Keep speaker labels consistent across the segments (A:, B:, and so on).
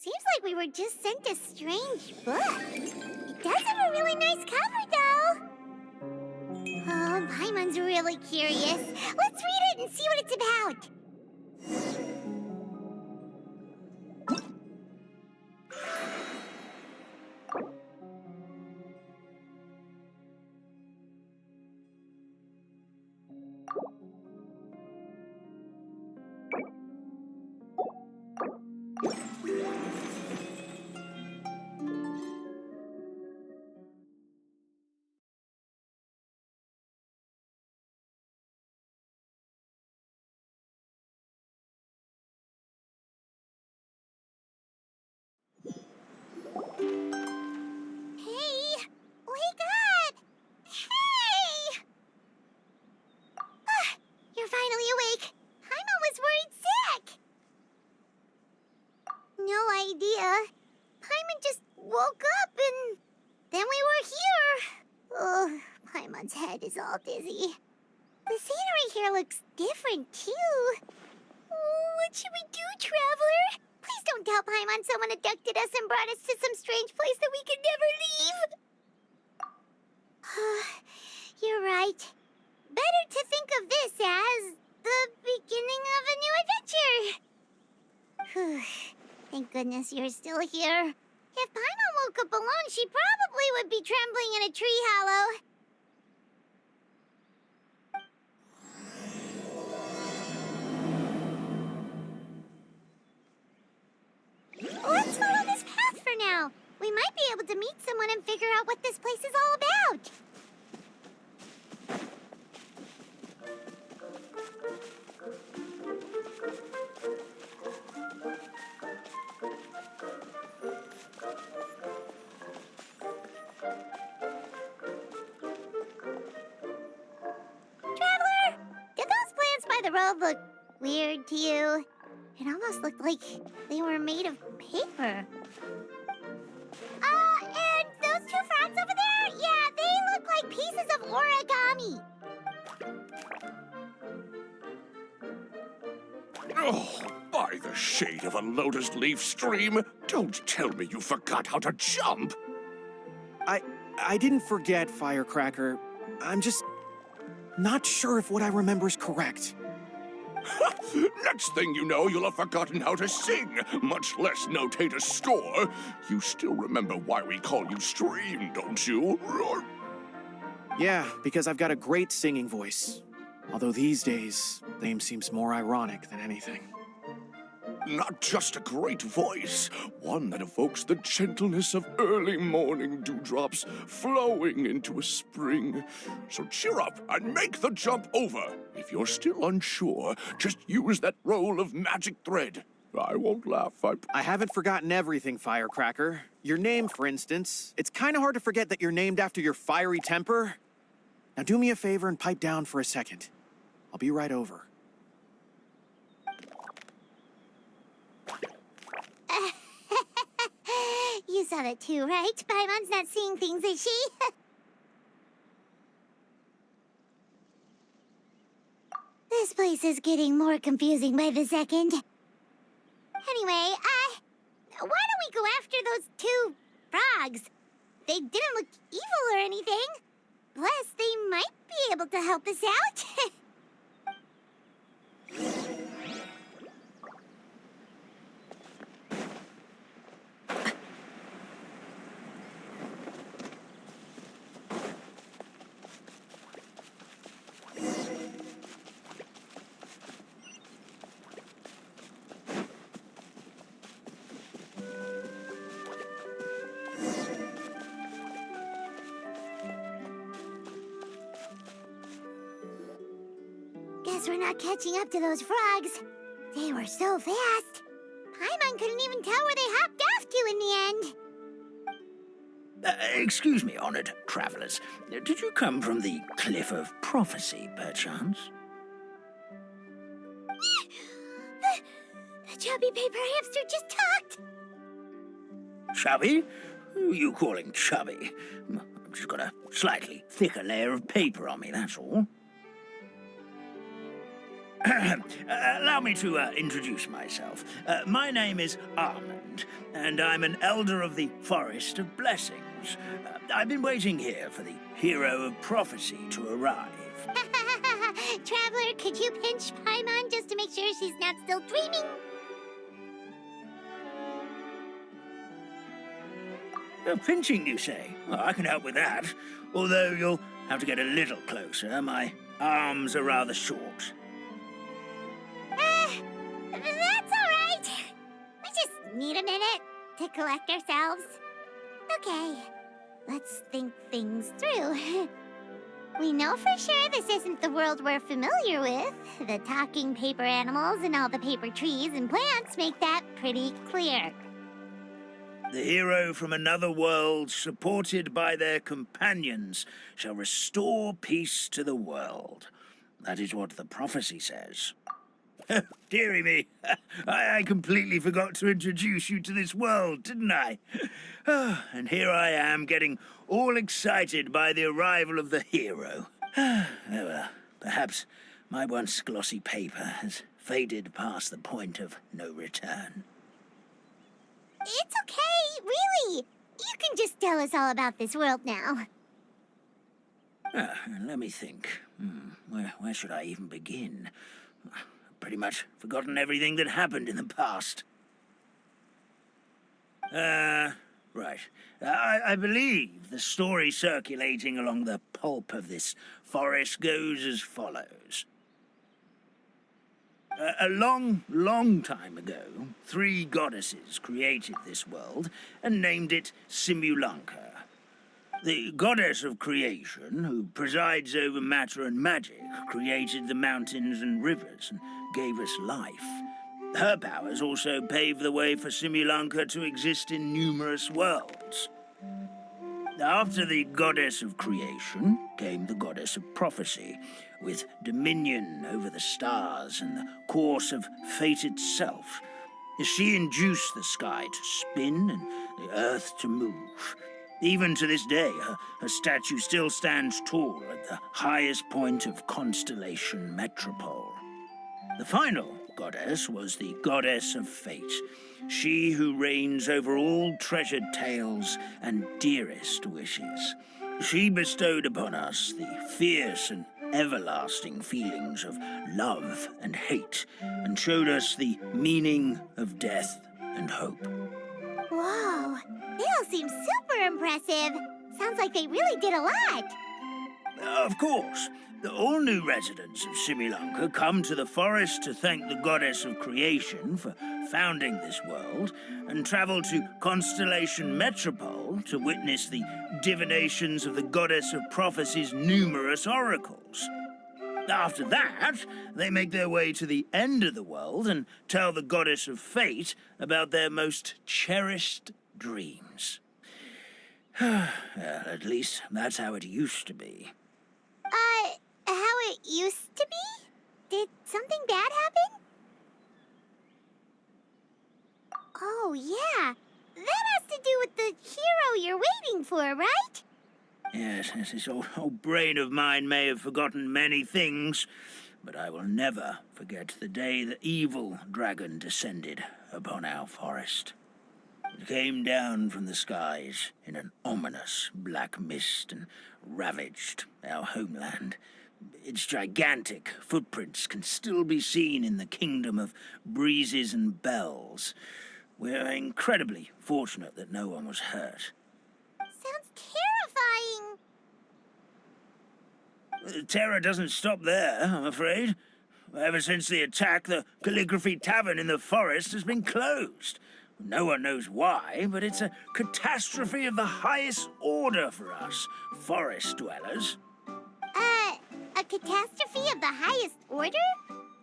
A: Seems like we were just sent a strange book. It does have a really nice cover, though. Oh, Paimon's really curious. Let's read it and see what it's about. Hey, wake up! Hey! You're finally awake. Paimon was worried sick. No idea. Paimon just woke up and then we were here. Oh, Paimon's head is all dizzy. The scenery here looks different, too. Oh, what should we do, Traveler? Please don't tell Paimon someone abducted us and brought us to some strange place that we could never leave. You're right. Better to think of this as the beginning of a new adventure. Thank goodness you're still here. If Paimon woke up alone, she probably would be trembling in a tree hollow. Let's follow this path for now. We might be able to meet someone and figure out what this place is all about. Traveler, did those plants by the road look weird to you? It almost looked like they were made of paper. And those two frogs over there? Yeah, they look like pieces of origami.
B: Oh, by the shade of a lotus leaf stream, don't tell me you forgot how to jump.
C: I didn't forget, Firecracker. I'm just not sure if what I remember is correct.
B: Next thing you know, you'll have forgotten how to sing, much less notate a score. You still remember why we call you Stream, don't you?
C: Yeah, because I've got a great singing voice. Although these days, name seems more ironic than anything.
B: Not just a great voice, one that evokes the gentleness of early morning dewdrops flowing into a spring. So cheer up and make the jump over. If you're still unsure, just use that roll of magic thread. I won't laugh,
C: I haven't forgotten everything, Firecracker. Your name, for instance. It's kind of hard to forget that you're named after your fiery temper. Now do me a favor and pipe down for a second. I'll be right over.
A: You saw that too, right? Paimon's not seeing things, is she? This place is getting more confusing by the second. Anyway, why don't we go after those two frogs? They didn't look evil or anything. Plus, they might be able to help us out. Guess we're not catching up to those frogs. They were so fast. Paimon couldn't even tell where they hopped off to in the end.
D: Excuse me, honored travelers. Did you come from the Cliff of Prophecy, perchance?
A: The chubby paper hamster just talked.
D: Chubby? Who are you calling chubby? I've just got a slightly thicker layer of paper on me, that's all. Allow me to introduce myself. My name is Armand, and I'm an elder of the Forest of Blessings. I've been waiting here for the hero of prophecy to arrive.
A: Traveler, could you pinch Paimon just to make sure she's not still dreaming?
D: Pinching, you say? Well, I can help with that. Although you'll have to get a little closer. My arms are rather short.
A: That's all right. We just need a minute to collect ourselves. Okay, let's think things through. We know for sure this isn't the world we're familiar with. The talking paper animals and all the paper trees and plants make that pretty clear.
D: The hero from another world, supported by their companions, shall restore peace to the world. That is what the prophecy says. Dearie me, I completely forgot to introduce you to this world, didn't I? And here I am, getting all excited by the arrival of the hero. Oh well, perhaps my once glossy paper has faded past the point of no return.
A: It's okay, really. You can just tell us all about this world now.
D: Let me think. Where should I even begin? Pretty much forgotten everything that happened in the past. Right. I believe the story circulating along the pulp of this forest goes as follows. A long time ago, 3 goddesses created this world and named it Simulanka. The goddess of creation, who presides over matter and magic, created the mountains and rivers and gave us life. Her powers also paved the way for Simulanka to exist in numerous worlds. After the goddess of creation came the goddess of prophecy, with dominion over the stars and the course of fate itself. She induced the sky to spin and the earth to move. Even to this day, her statue still stands tall at the highest point of Constellation Metropole. The final goddess was the goddess of fate, she who reigns over all treasured tales and dearest wishes. She bestowed upon us the fierce and everlasting feelings of love and hate, and showed us the meaning of death and hope.
A: Whoa, they all seem super impressive. Sounds like they really did a lot.
D: Of course. All new residents of Simulanka come to the forest to thank the goddess of creation for founding this world, and travel to Constellation Metropole to witness the divinations of the goddess of prophecy's numerous oracles. After that, they make their way to the end of the world and tell the goddess of fate about their most cherished dreams. Well, at least that's how it used to be.
A: How it used to be? Did something bad happen? Oh, yeah. That has to do with the hero you're waiting for, right?
D: Yes, this old brain of mine may have forgotten many things, but I will never forget the day the evil dragon descended upon our forest. It came down from the skies in an ominous black mist and ravaged our homeland. Its gigantic footprints can still be seen in the kingdom of breezes and bells. We're incredibly fortunate that no one was hurt.
A: Sounds terrifying.
D: The terror doesn't stop there, I'm afraid. Ever since the attack, the Calligraphy Tavern in the forest has been closed. No one knows why, but it's a catastrophe of the highest order for us, forest dwellers.
A: A catastrophe of the highest order?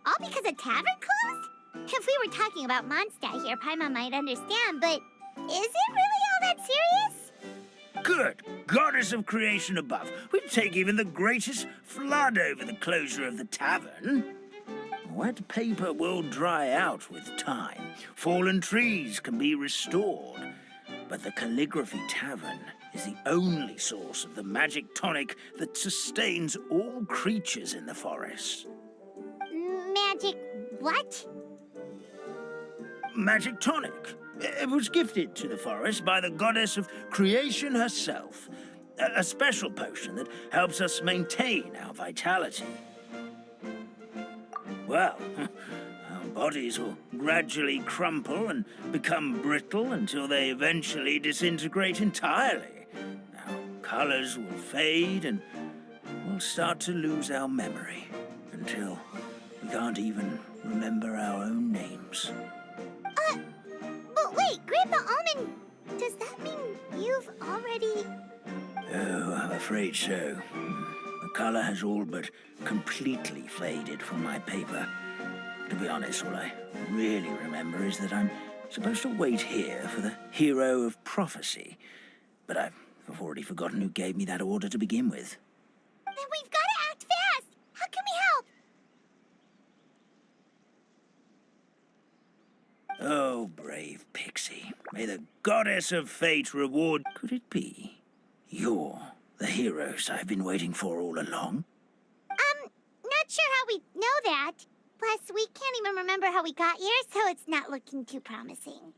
A: All because a tavern closed? If we were talking about Mondstadt here, Paimon might understand, but is it really all that serious?
D: Good goddess of creation above. We'd take even the greatest flood over the closure of the tavern. Wet paper will dry out with time. Fallen trees can be restored. But the Calligraphy Tavern is the only source of the magic tonic that sustains all creatures in the forest.
A: magic what?
D: Magic tonic. It was gifted to the forest by the goddess of creation herself. A special potion that helps us maintain our vitality. Well, our bodies will gradually crumple and become brittle until they eventually disintegrate entirely. Our colors will fade and we'll start to lose our memory until we can't even remember our own names.
A: But wait, Grandpa Almond, does that mean you've already...
D: Oh, I'm afraid so. The color has all but completely faded from my paper. To be honest, all I really remember is that I'm supposed to wait here for the hero of prophecy. But I've already forgotten who gave me that order to begin with.
A: Then we've got to act fast! How can we help?
D: Oh, brave Pixie. May the goddess of fate reward... Could it be you're the heroes I've been waiting for all along?
A: Not sure how we know that. Plus, we can't even remember how we got here, so it's not looking too promising.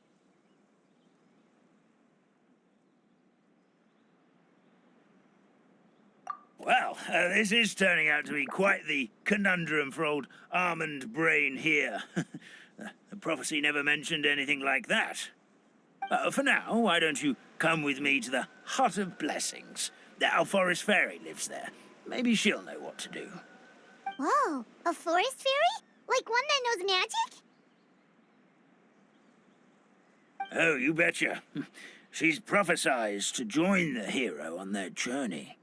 D: Well, this is turning out to be quite the conundrum for old Almond Brain here. The prophecy never mentioned anything like that. For now, why don't you come with me to the Hut of Blessings? Our forest fairy lives there. Maybe she'll know what to do.
A: Whoa, a forest fairy? Like one that knows magic?
D: Oh, you betcha. She's prophesized to join the hero on their journey.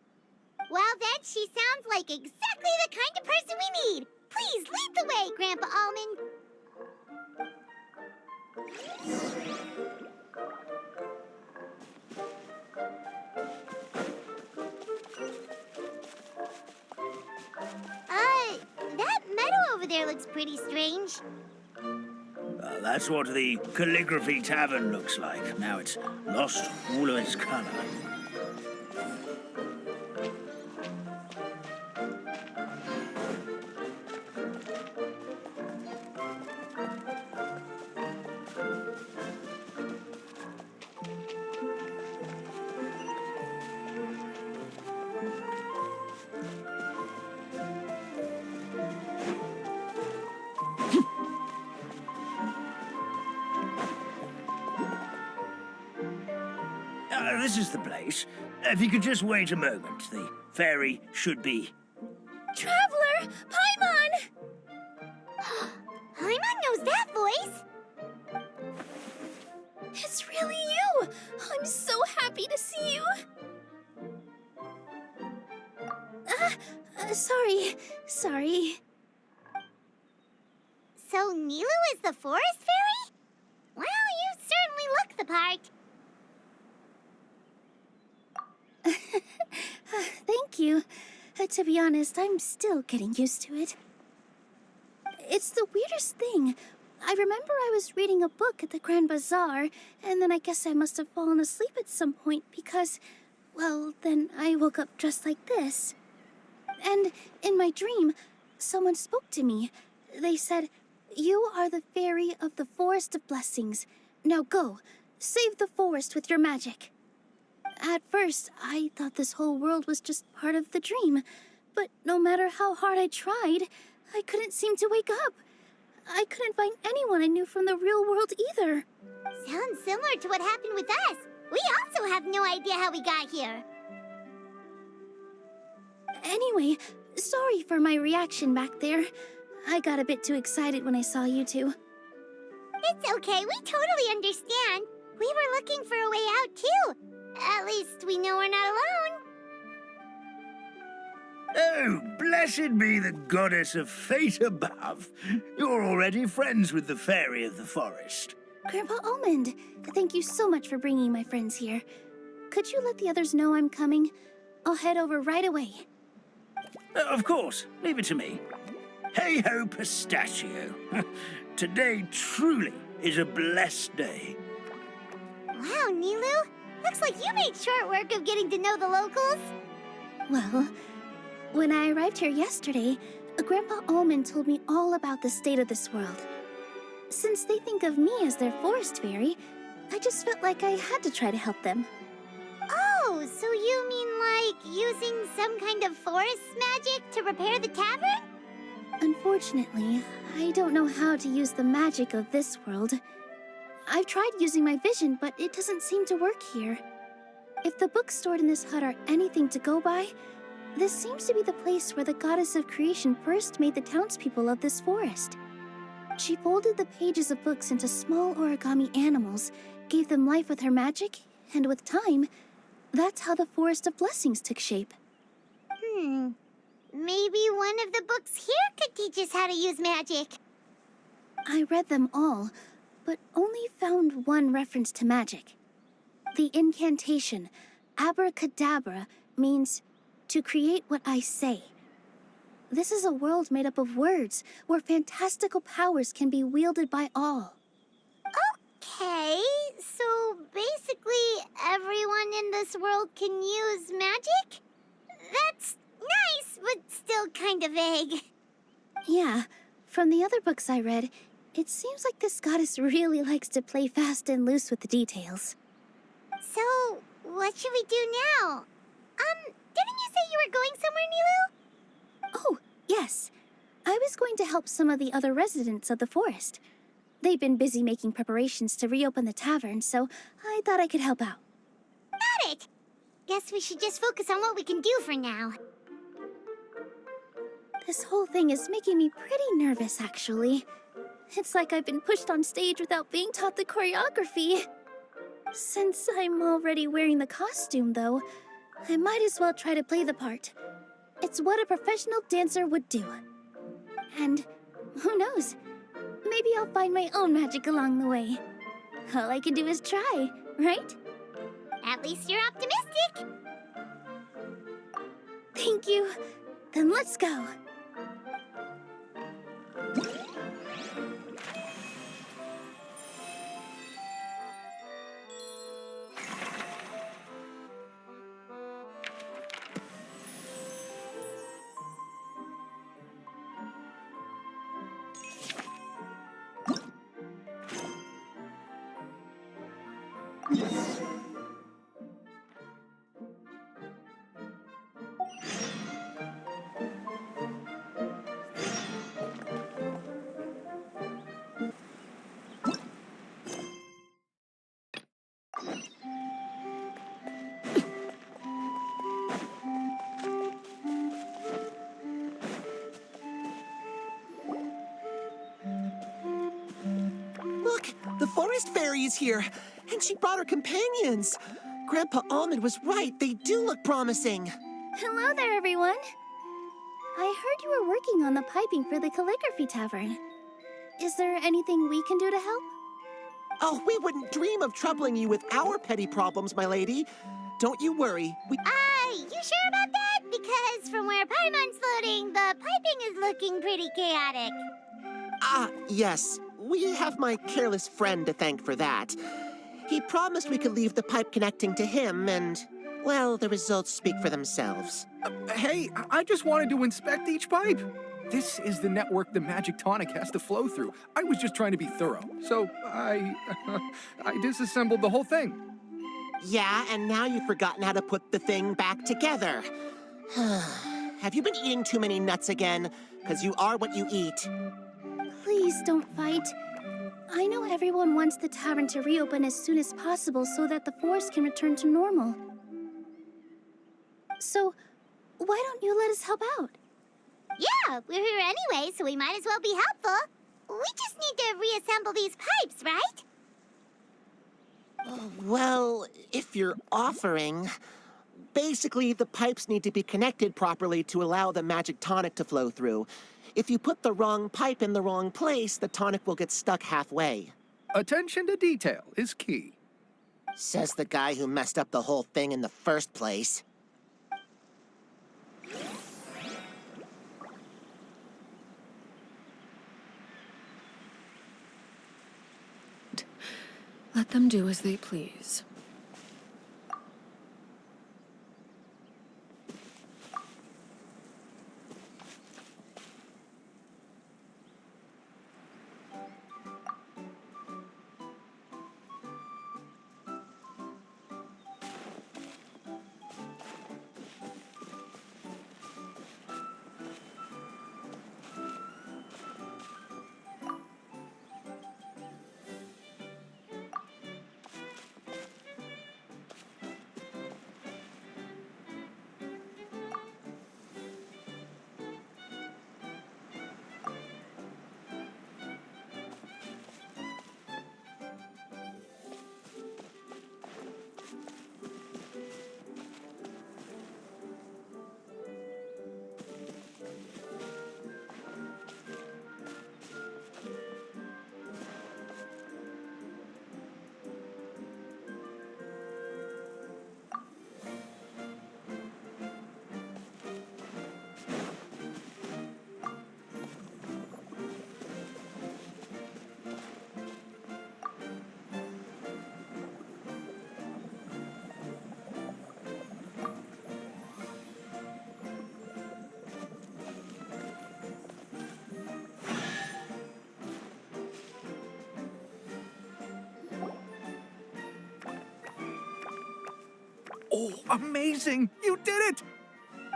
A: Well, then she sounds like exactly the kind of person we need. Please lead the way, Grandpa Almond. That meadow over there looks pretty strange.
D: That's what the Calligraphy Tavern looks like. Now it's lost all of its color. This is the place. If you could just wait a moment, the fairy should be...
A: Traveler! Paimon! Paimon knows that voice!
E: It's really you! I'm so happy to see you! Sorry.
A: So Nilu is the forest fairy? Well, you certainly look the part.
E: Thank you. To be honest, I'm still getting used to it. It's the weirdest thing. I remember I was reading a book at the Grand Bazaar, and then I guess I must have fallen asleep at some point because, well, then I woke up just like this. And in my dream, someone spoke to me. They said, "You are the fairy of the Forest of Blessings. Now go, save the forest with your magic." At first, I thought this whole world was just part of the dream, but no matter how hard I tried, I couldn't seem to wake up. I couldn't find anyone I knew from the real world either.
A: Sounds similar to what happened with us. We also have no idea how we got here.
E: Anyway, sorry for my reaction back there. I got a bit too excited when I saw you two.
A: It's okay, we totally understand. We were looking for a way out, too. At least we know we're not alone.
D: Oh, blessed be the goddess of fate above. You're already friends with the fairy of the forest.
E: Grandpa Almond, thank you so much for bringing my friends here. Could you let the others know I'm coming? I'll head over right away.
D: Of course, leave it to me. Hey-ho, pistachio. Today truly is a blessed day.
A: Wow, Nilu. Looks like you made short work of getting to know the locals.
E: Well, when I arrived here yesterday, Grandpa Almond told me all about the state of this world. Since they think of me as their forest fairy, I just felt like I had to try to help them.
A: Oh, so you mean like using some kind of forest magic to repair the tavern?
E: Unfortunately, I don't know how to use the magic of this world. I've tried using my vision, but it doesn't seem to work here. If the books stored in this hut are anything to go by, this seems to be the place where the goddess of creation first made the townspeople of this forest. She folded the pages of books into small origami animals, gave them life with her magic, and with time, that's how the Forest of Blessings took shape.
A: Maybe one of the books here could teach us how to use magic.
E: I read them all, but only found one reference to magic. The incantation, abracadabra, means to create what I say. This is a world made up of words, where fantastical powers can be wielded by all.
A: Okay, so basically everyone in this world can use magic? That's nice, but still kind of vague.
E: Yeah, from the other books I read, it seems like this goddess really likes to play fast and loose with the details.
A: So, what should we do now? Didn't you say you were going somewhere, Nilu?
E: Oh, yes. I was going to help some of the other residents of the forest. They've been busy making preparations to reopen the tavern, so I thought I could help out.
A: Got it! Guess we should just focus on what we can do for now.
E: This whole thing is making me pretty nervous, actually. It's like I've been pushed on stage without being taught the choreography. Since I'm already wearing the costume, though, I might as well try to play the part. It's what a professional dancer would do. And who knows? Maybe I'll find my own magic along the way. All I can do is try, right?
A: At least you're optimistic.
E: Thank you. Then let's go.
F: Look, the forest fairy is here, and she brought her companions. Grandpa Almond was right. They do look promising.
E: Hello there, everyone. I heard you were working on the piping for the calligraphy tavern. Is there anything we can do to help?
F: Oh, we wouldn't dream of troubling you with our petty problems, my lady. Don't you worry.
A: You sure about that? Because from where Paimon's floating, the piping is looking pretty chaotic.
F: Yes. We have my careless friend to thank for that. He promised we could leave the pipe connecting to him, and, well, the results speak for themselves.
G: Hey, I just wanted to inspect each pipe. This is the network the magic tonic has to flow through. I was just trying to be thorough, so I disassembled the whole thing.
F: Yeah, and now you've forgotten how to put the thing back together. Have you been eating too many nuts again? Because you are what you eat.
E: Please don't fight. I know everyone wants the tavern to reopen as soon as possible so that the forest can return to normal. So, why don't you let us help out?
A: Yeah, we're here anyway, so we might as well be helpful. We just need to reassemble these pipes, right?
F: Well, if you're offering... Basically, the pipes need to be connected properly to allow the magic tonic to flow through. If you put the wrong pipe in the wrong place, the tonic will get stuck halfway.
G: Attention to detail is key.
F: Says the guy who messed up the whole thing in the first place.
H: Let them do as they please.
G: Oh, amazing! You did it!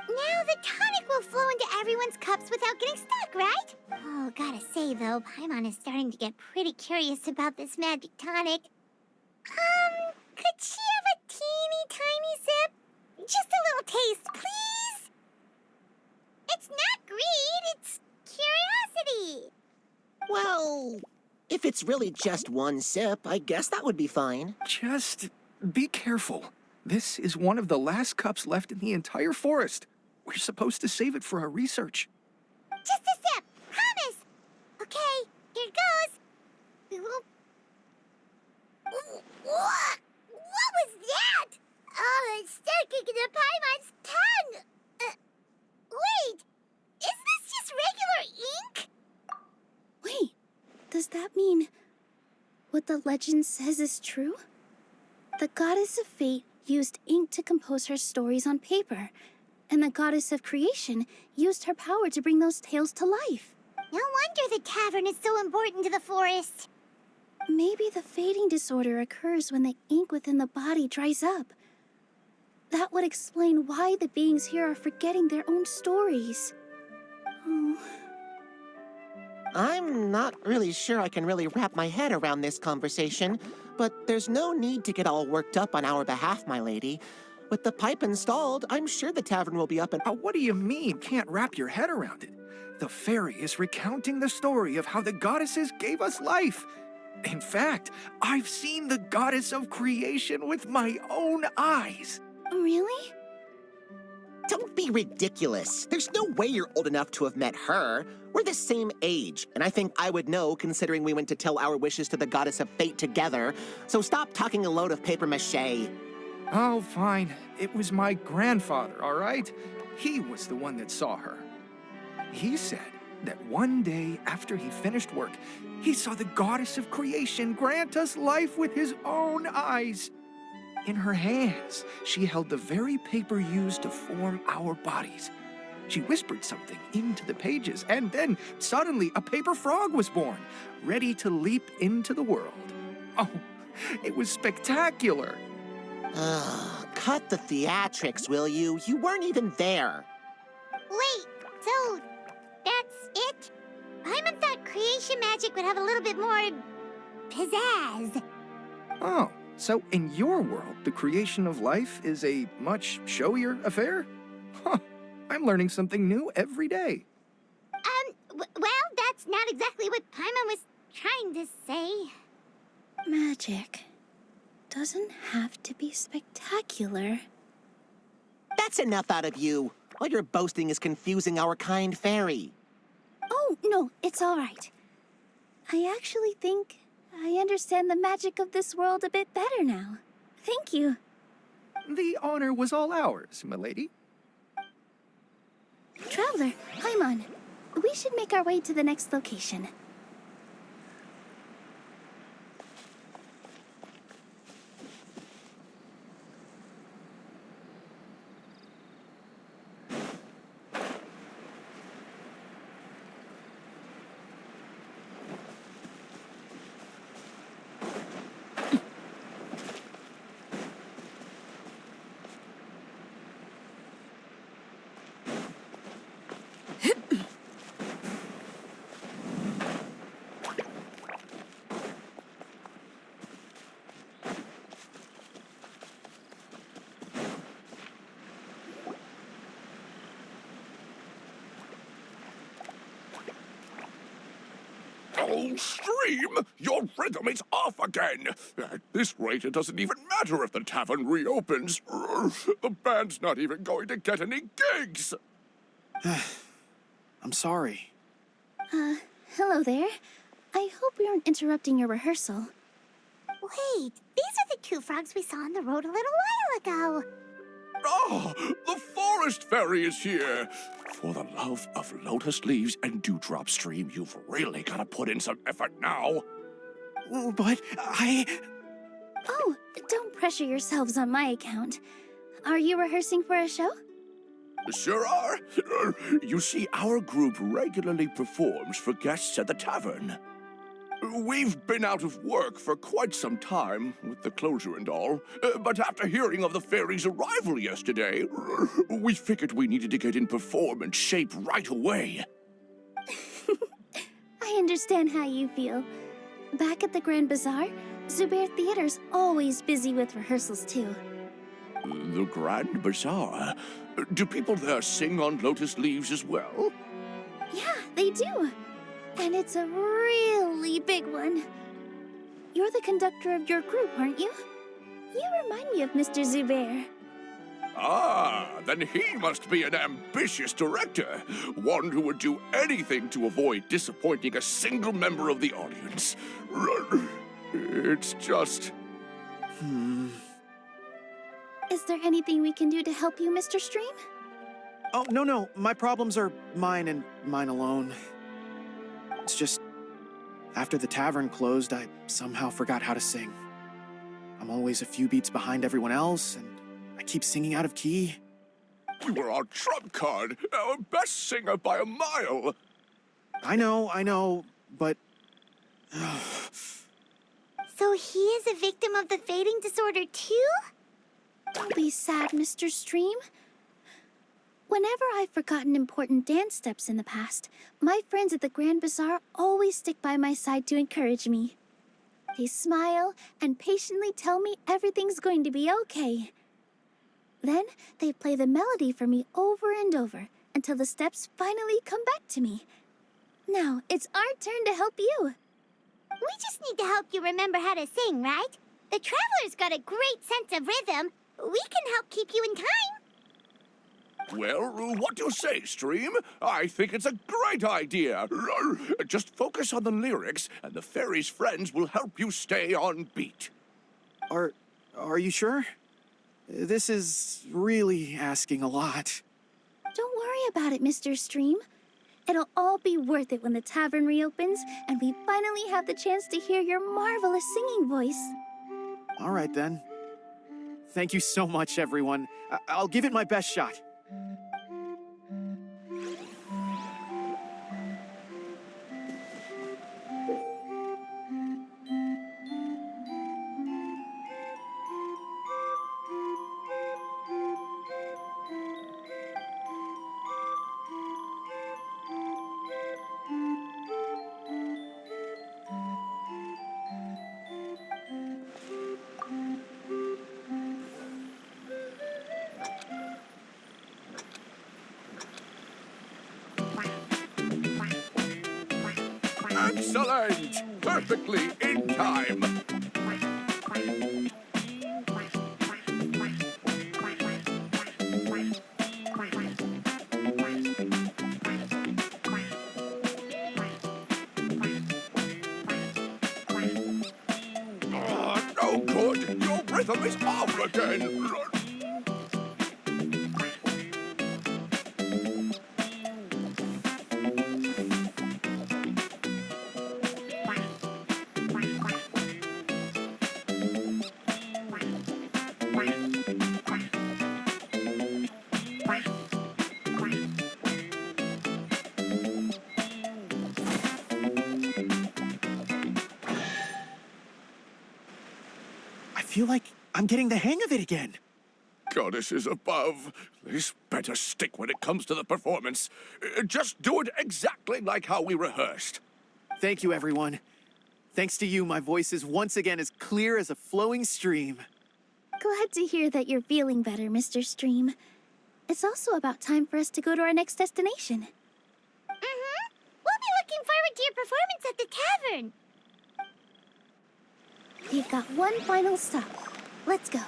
A: Now the tonic will flow into everyone's cups without getting stuck, right? Oh, gotta say though, Paimon is starting to get pretty curious about this magic tonic. Could she have a teeny tiny sip? Just a little taste, please? It's not greed, it's curiosity.
F: Well, if it's really just one sip, I guess that would be fine.
G: Just be careful. This is one of the last cups left in the entire forest. We're supposed to save it for our research.
A: Just a sip, promise. Okay, here goes. We won't... What? What was that? Oh, it's sticking to Paimon's tongue. Wait, is this just regular ink?
E: Wait, does that mean what the legend says is true? The goddess of fate used ink to compose her stories on paper, and the goddess of creation used her power to bring those tales to life.
A: No wonder the tavern is so important to the forest.
E: Maybe the fading disorder occurs when the ink within the body dries up. That would explain why the beings here are forgetting their own stories. Oh.
F: I'm not really sure I can really wrap my head around this conversation, but there's no need to get all worked up on our behalf, my lady. With the pipe installed, I'm sure the tavern will be up and...
G: What do you mean, can't wrap your head around it? The fairy is recounting the story of how the goddesses gave us life. In fact, I've seen the goddess of creation with my own eyes.
E: Really?
F: Don't be ridiculous. There's no way you're old enough to have met her. We're the same age, and I think I would know considering we went to tell our wishes to the goddess of fate together. So stop talking a load of papier-mâché.
G: Oh, fine. It was my grandfather, all right? He was the one that saw her. He said that one day after he finished work, he saw the goddess of creation grant us life with his own eyes. In her hands, she held the very paper used to form our bodies. She whispered something into the pages, and then suddenly a paper frog was born, ready to leap into the world. Oh, it was spectacular.
F: Cut the theatrics, will you? You weren't even there.
A: Wait, so that's it? Paimon thought creation magic would have a little bit more pizzazz.
G: Oh, so in your world, the creation of life is a much showier affair? Huh, I'm learning something new every day.
A: Well, that's not exactly what Paimon was trying to say.
E: Magic doesn't have to be spectacular.
F: That's enough out of you. All your boasting is confusing our kind fairy.
E: Oh, no, it's all right. I actually think I understand the magic of this world a bit better now. Thank you.
G: The honor was all ours, milady.
E: Traveler, Paimon, we should make our way to the next location.
B: Oh, Stream! Your rhythm is off again! At this rate, it doesn't even matter if the tavern reopens. The band's not even going to get any gigs!
C: I'm sorry.
E: Hello there. I hope we aren't interrupting your rehearsal.
A: Wait, these are the two frogs we saw on the road a little while ago.
B: Ah, the forest fairy is here! For the love of lotus leaves and dewdrop, Stream, you've really got to put in some effort now.
C: But
E: Oh, don't pressure yourselves on my account. Are you rehearsing for a show?
B: Sure are. You see, our group regularly performs for guests at the tavern. We've been out of work for quite some time, with the closure and all. But after hearing of the fairy's arrival yesterday, we figured we needed to get in performance shape right away.
E: I understand how you feel. Back at the Grand Bazaar, Zubair Theater's always busy with rehearsals too.
B: The Grand Bazaar? Do people there sing on lotus leaves as well?
E: Yeah, they do. And it's a really big one. You're the conductor of your group, aren't you? You remind me of Mr. Zubair.
B: Ah, then he must be an ambitious director. One who would do anything to avoid disappointing a single member of the audience. It's just...
E: Is there anything we can do to help you, Mr. Stream?
C: Oh, no. My problems are mine and mine alone. It's just, after the tavern closed, I somehow forgot how to sing. I'm always a few beats behind everyone else, and I keep singing out of key.
B: You were our trump card, our best singer by a mile.
C: I know, but...
A: So he is a victim of the fading disorder too?
E: Don't be sad, Mr. Stream. Whenever I've forgotten important dance steps in the past, my friends at the Grand Bazaar always stick by my side to encourage me. They smile and patiently tell me everything's going to be okay. Then they play the melody for me over and over until the steps finally come back to me. Now it's our turn to help you.
A: We just need to help you remember how to sing, right? The Traveler's got a great sense of rhythm. We can help keep you in time.
B: Well, what do you say, Stream? I think it's a great idea. Just focus on the lyrics, and the fairy's friends will help you stay on beat.
C: Are you sure? This is really asking a lot.
E: Don't worry about it, Mr. Stream. It'll all be worth it when the tavern reopens and we finally have the chance to hear your marvelous singing voice.
C: All right, then. Thank you so much, everyone. I'll give it my best shot.
B: Excellent! Perfectly in time! No good! Your rhythm is off again!
C: I feel like I'm getting the hang of it again.
B: Goddesses above, this better stick when it comes to the performance. Just do it exactly like how we rehearsed.
C: Thank you, everyone. Thanks to you, my voice is once again as clear as a flowing stream.
E: Glad to hear that you're feeling better, Mr. Stream. It's also about time for us to go to our next destination.
A: We'll be looking forward to your performance at the tavern.
E: We've got one final stop. Let's go.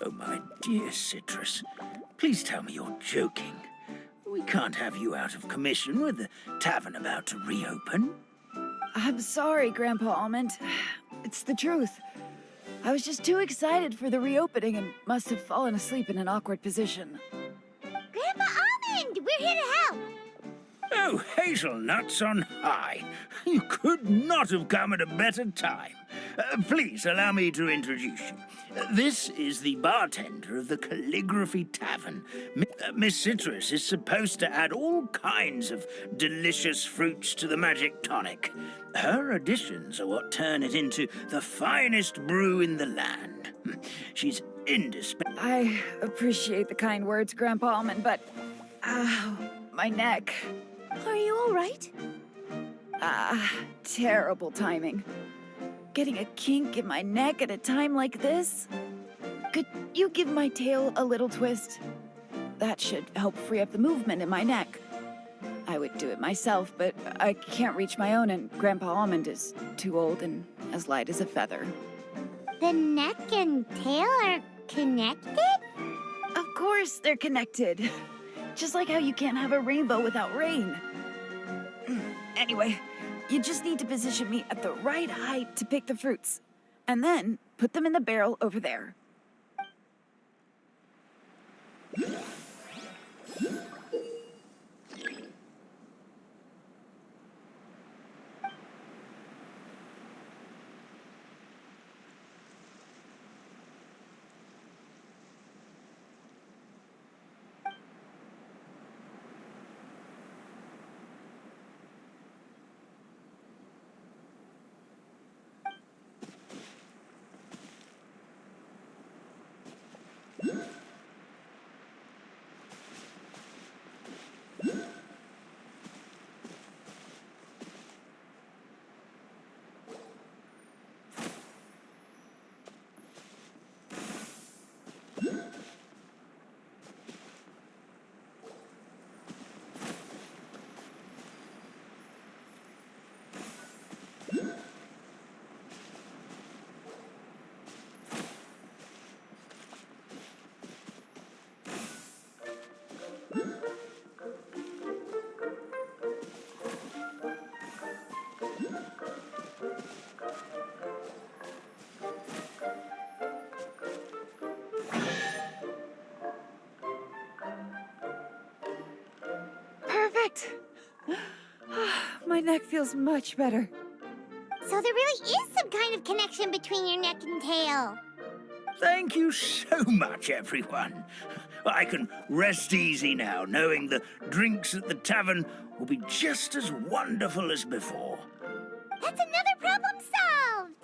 D: Oh, my dear Citrus, please tell me you're joking. We can't have you out of commission with the tavern about to reopen.
I: I'm sorry, Grandpa Almond. It's the truth. I was just too excited for the reopening and must have fallen asleep in an awkward position.
A: Grandpa Almond, we're here to
D: hazelnuts on high. You could not have come at a better time. Please allow me to introduce you. This is the bartender of the Calligraphy Tavern. Miss Citrus is supposed to add all kinds of delicious fruits to the magic tonic. Her additions are what turn it into the finest brew in the land. She's indispensable.
I: I appreciate the kind words, Grandpa Almond, but... Ow, my neck.
E: Are you all right?
I: Terrible timing. Getting a kink in my neck at a time like this? Could you give my tail a little twist? That should help free up the movement in my neck. I would do it myself, but I can't reach my own, and Grandpa Almond is too old and as light as a feather.
A: The neck and tail are connected?
I: Of course they're connected. Just like how you can't have a rainbow without rain. Anyway, you just need to position me at the right height to pick the fruits. And then put them in the barrel over there. Perfect! My neck feels much better.
A: So there really is some kind of connection between your neck and tail.
D: Thank you so much, everyone. I can rest easy now, knowing the drinks at the tavern will be just as wonderful as before.
A: That's another problem solved!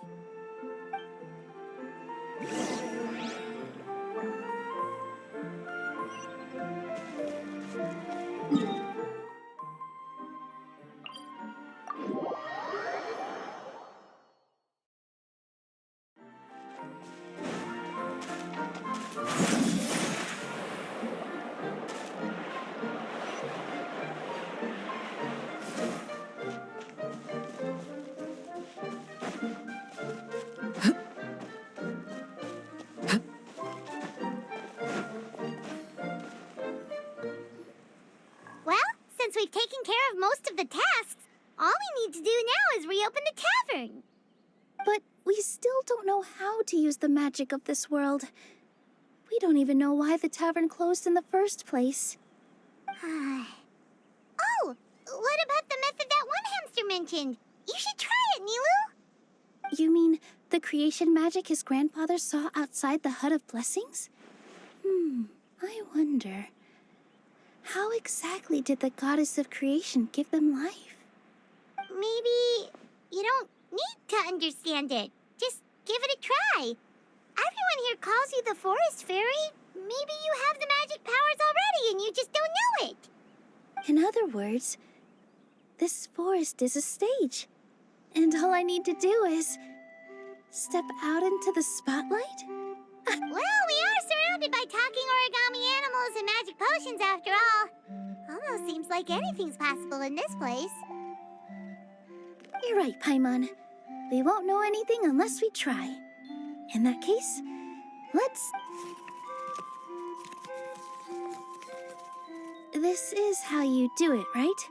A: Well, since we've taken care of most of the tasks, all we need to do now is reopen the tavern.
E: But we still don't know how to use the magic of this world. We don't even know why the tavern closed in the first place.
A: Oh, what about the method that one hamster mentioned? You should try it, Nilu.
E: You mean the creation magic his grandfather saw outside the Hut of Blessings? I wonder. How exactly did the goddess of creation give them life?
A: Maybe you don't need to understand it. Just give it a try. Everyone here calls you the Forest Fairy. Maybe you have the magic powers already and you just don't know it.
E: In other words, this forest is a stage. And all I need to do is step out into the spotlight?
A: Well, we are surrounded by talking origami animals and magic potions after all. Almost seems like anything's possible in this place.
E: You're right, Paimon. We won't know anything unless we try. In that case, let's... This is how you do it, right?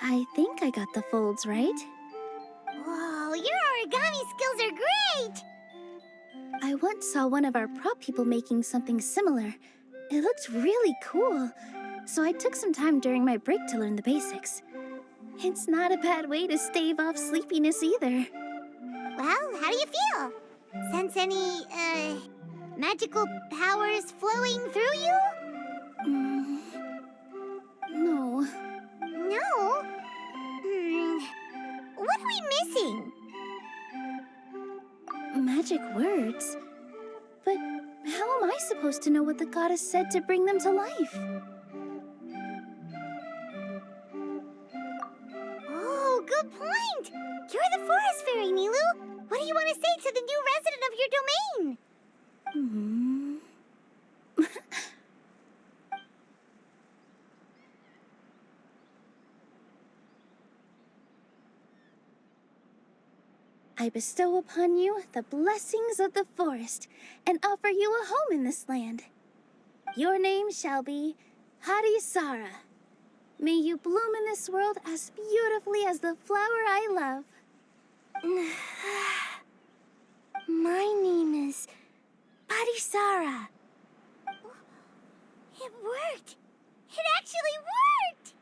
E: I think I got the folds right.
A: Whoa, your origami skills are great!
E: I once saw one of our prop people making something similar. It looked really cool, so I took some time during my break to learn the basics. It's not a bad way to stave off sleepiness either.
A: Well, how do you feel? Sense any, magical powers flowing through you?
E: No.
A: No? What are we missing?
E: Magic words? But how am I supposed to know what the goddess said to bring them to life?
A: Oh, good point! You're the forest fairy, Nilu! What do you want to say to the new resident of your domain?
E: I bestow upon you the blessings of the forest and offer you a home in this land. Your name shall be Harisara. May you bloom in this world as beautifully as the flower I love.
A: My name is Parisara. It worked! It actually worked!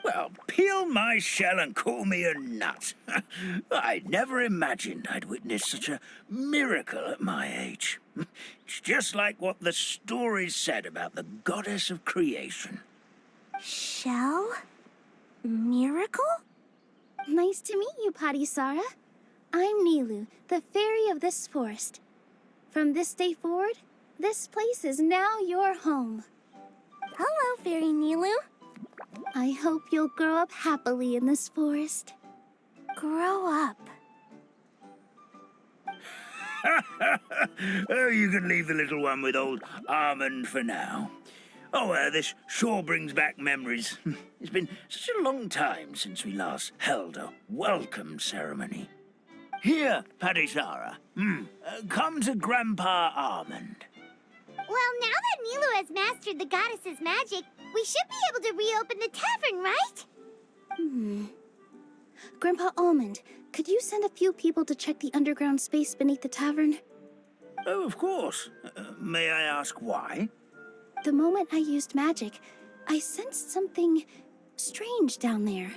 D: Well, peel my shell and call me a nut. I never imagined I'd witness such a miracle at my age. It's just like what the stories said about the goddess of creation.
A: Shell? Miracle?
E: Nice to meet you, Parisara. I'm Nilu, the fairy of this forest. From this day forward, this place is now your home.
A: Hello, Fairy Nilu.
E: I hope you'll grow up happily in this forest.
A: Grow up.
D: Oh, you can leave the little one with old Almond for now. Oh, this sure brings back memories. It's been such a long time since we last held a welcome ceremony. Here, Parisara. Come to Grandpa Almond.
A: Well, now that Nilu has mastered the goddess's magic, we should be able to reopen the tavern, right?
E: Grandpa Almond, could you send a few people to check the underground space beneath the tavern?
D: Oh, of course. May I ask why?
E: The moment I used magic, I sensed something strange down there.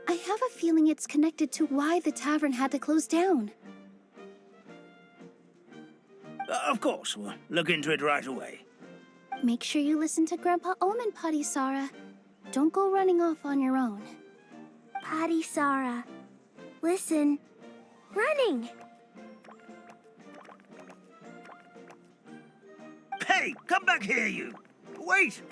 E: I have a feeling it's connected to why the tavern had to close down.
D: Of course, we'll look into it right away.
E: Make sure you listen to Grandpa Almond, Parisara. Don't go running off on your own.
A: Parisara. Listen. Running.
D: Hey, come back here, you! Wait!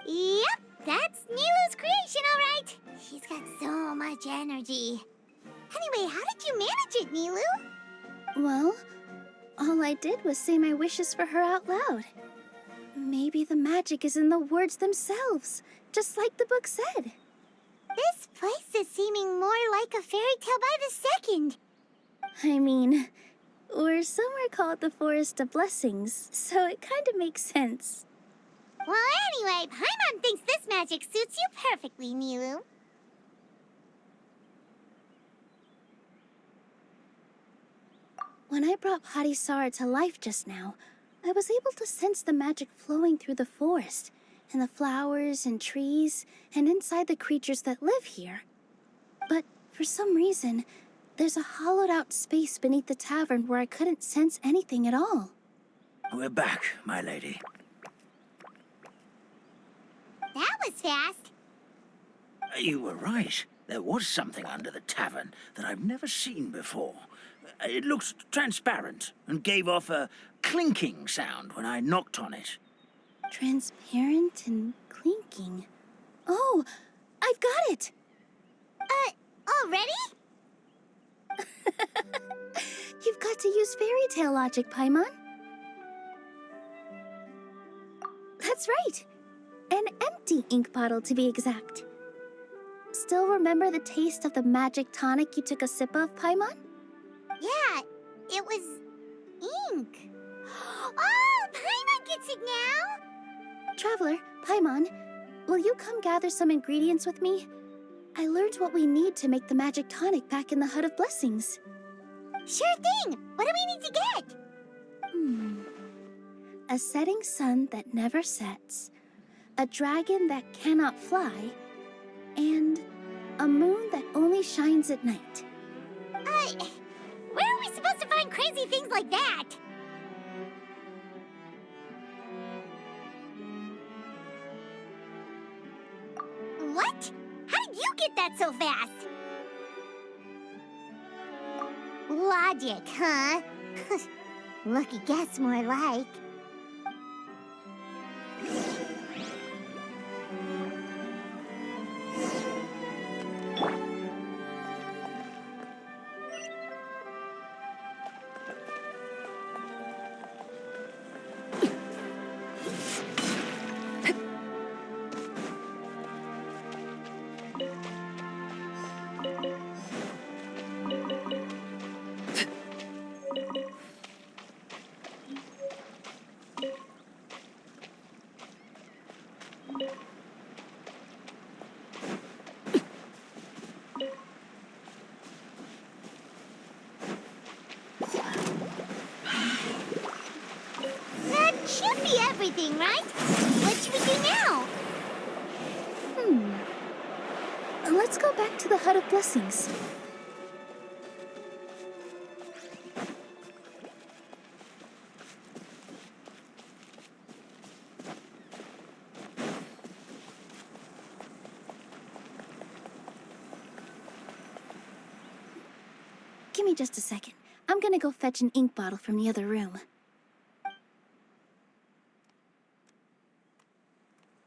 A: Yep, that's Nilu's creation, all right. She's got so much energy. Anyway, how did you manage it, Nilu?
E: Well, all I did was say my wishes for her out loud. Maybe the magic is in the words themselves, just like the book said.
A: This place is seeming more like a fairy tale by the second.
E: I mean, we're somewhere called the Forest of Blessings, so it kind of makes sense.
A: Well, anyway, Paimon thinks this magic suits you perfectly, Nilu.
E: When I brought Parisara to life just now, I was able to sense the magic flowing through the forest, and the flowers and trees, and inside the creatures that live here. But for some reason, there's a hollowed-out space beneath the tavern where I couldn't sense anything at all.
D: We're back, my lady.
A: That was fast.
D: You were right. There was something under the tavern that I've never seen before. It looked transparent and gave off a clinking sound when I knocked on it.
E: Transparent and clinking. Oh, I've got it!
A: Already?
E: You've got to use fairy tale logic, Paimon. That's right. An empty ink bottle, to be exact. Still remember the taste of the magic tonic you took a sip of, Paimon?
A: Yeah, it was ink. Oh, Paimon gets it now!
E: Traveler, Paimon, will you come gather some ingredients with me? I learned what we need to make the magic tonic back in the Hut of Blessings.
A: Sure thing! What do we need to get?
E: A setting sun that never sets, a dragon that cannot fly, and A moon that only shines at night.
A: Where are we supposed to find crazy things like that? What? How did you get that so fast? Logic, huh? Lucky guess, more like. That should be everything, right? What should we do now?
E: Let's go back to the Hut of Blessings. Give me just a second. I'm gonna go fetch an ink bottle from the other room.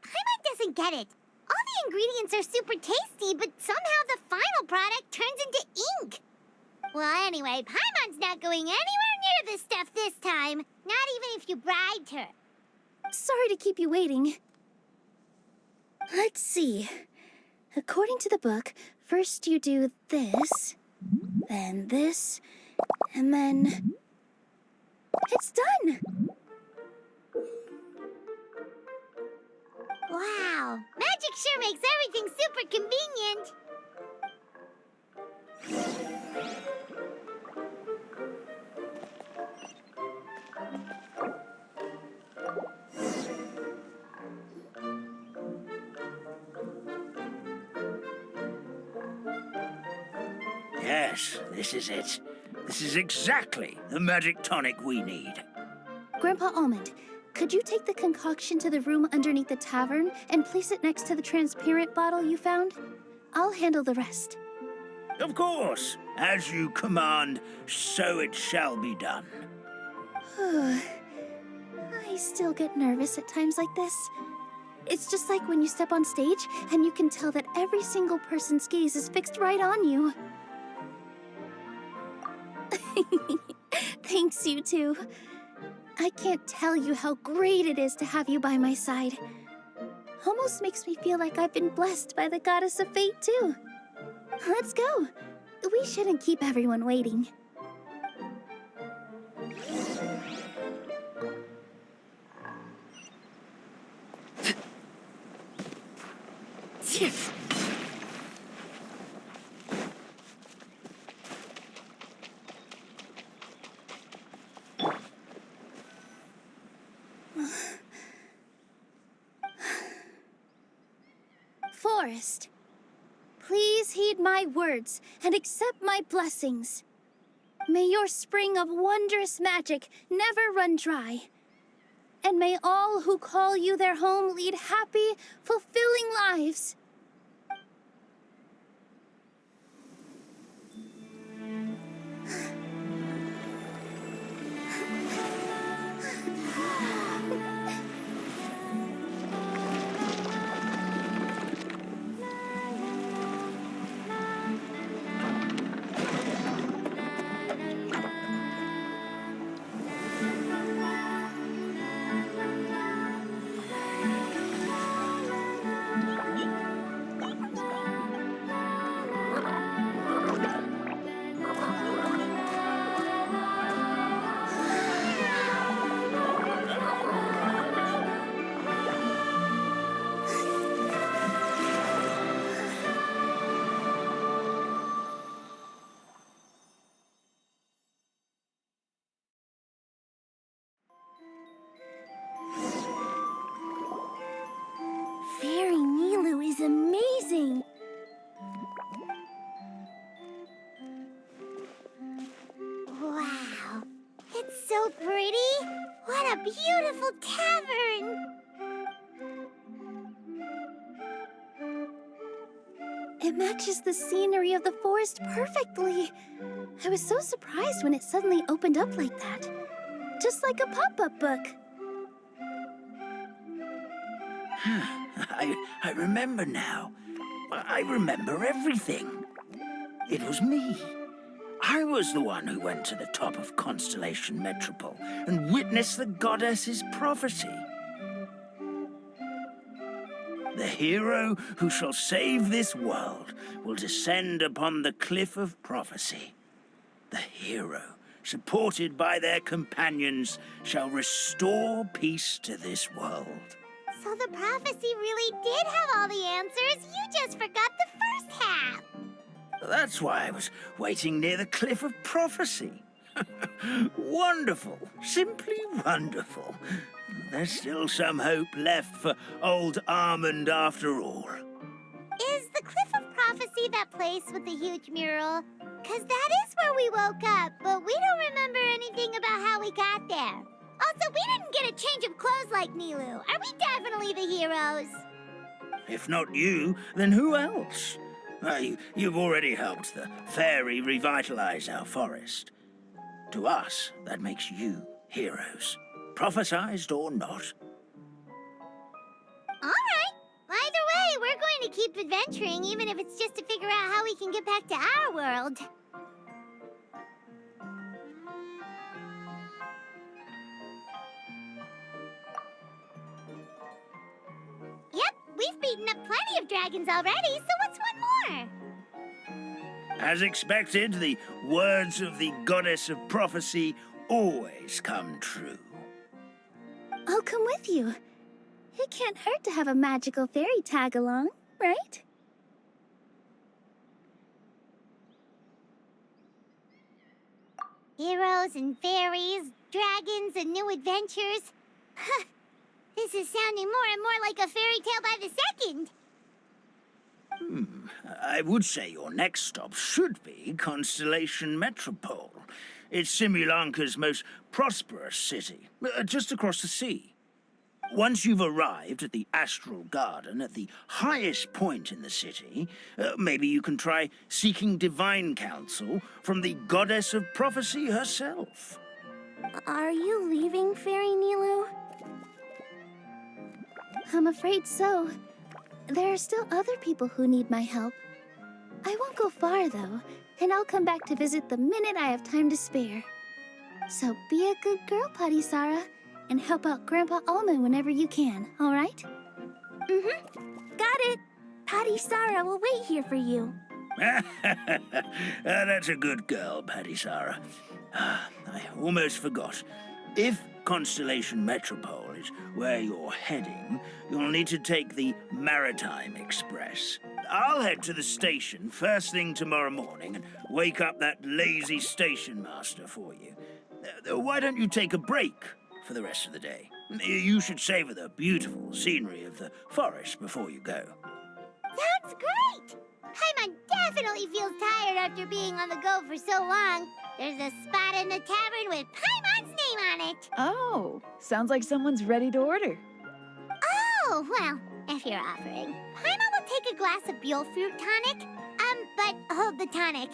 A: Paimon doesn't get it. All the ingredients are super tasty, but somehow the final product turns into ink. Well, anyway, Paimon's not going anywhere near this stuff this time. Not even if you bribed her.
E: Sorry to keep you waiting. Let's see. According to the book, first you do this, then this, and then... It's done!
A: Wow, magic sure makes everything super convenient.
D: Yes, this is it. This is exactly the magic tonic we need.
E: Grandpa Almond, could you take the concoction to the room underneath the tavern and place it next to the transparent bottle you found? I'll handle the rest.
D: Of course. As you command, so it shall be done.
E: I still get nervous at times like this. It's just like when you step on stage and you can tell that every single person's gaze is fixed right on you. Thanks, you two. I can't tell you how great it is to have you by my side. Almost makes me feel like I've been blessed by the goddess of fate, too. Let's go. We shouldn't keep everyone waiting. Forest, please heed my words and accept my blessings. May your spring of wondrous magic never run dry. And may all who call you their home lead happy, fulfilling lives.
A: pretty. What a beautiful tavern.
E: It matches the scenery of the forest perfectly. I was so surprised when it suddenly opened up like that. Just like a pop-up book.
D: I remember now. I remember everything. It was me. I was the one who went to the top of Constellation Metropole and witnessed the goddess's prophecy. The hero who shall save this world will descend upon the cliff of prophecy. The hero, supported by their companions, shall restore peace to this world.
A: So the prophecy really did have all the answers. You just forgot the first half.
D: That's why I was waiting near the cliff of prophecy. Wonderful. Simply wonderful. There's still some hope left for old Armand after all.
A: Is the Cliff of Prophecy that place with the huge mural? 'Cause that is where we woke up, but we don't remember anything about how we got there. Also, we didn't get a change of clothes like Nilu. Are we definitely the heroes?
D: If not you, then who else? You've already helped the fairy revitalize our forest. To us, that makes you heroes, prophesized or not.
A: All right. Either way, we're going to keep adventuring, even if it's just to figure out how we can get back to our world. Yep, we've beaten up plenty of dragons already, so what's one more?
D: As expected, the words of the goddess of prophecy always come true.
E: I'll come with you. It can't hurt to have a magical fairy tag along, right?
A: Heroes and fairies, dragons and new adventures. This is sounding more and more like a fairy tale by the second.
D: I would say your next stop should be Constellation Metropole. It's Simulanka's most prosperous city, just across the sea. Once you've arrived at the Astral Garden at the highest point in the city, maybe you can try seeking divine counsel from the goddess of prophecy herself.
E: Are you leaving, Fairy Nilu? I'm afraid so. There are still other people who need my help. I won't go far, though, and I'll come back to visit the minute I have time to spare. So be a good girl, Padisara, and help out Grandpa Almond whenever you can, all right? Mm-hmm. Got it. Padisara will wait here for you.
D: That's a good girl, Padisara. I almost forgot. If Constellation Metropole is where you're heading, you'll need to take the Maritime Express. I'll head to the station first thing tomorrow morning and wake up that lazy station master for you. Why don't you take a break for the rest of the day? You should savor the beautiful scenery of the forest before you go.
A: Sounds great! Paimon definitely feels tired after being on the go for so long. There's a spot in the tavern with Paimon's name on it.
I: Oh, sounds like someone's ready to order.
A: Oh, well, if you're offering. Paimon will take a glass of Buell fruit tonic. But hold the tonic.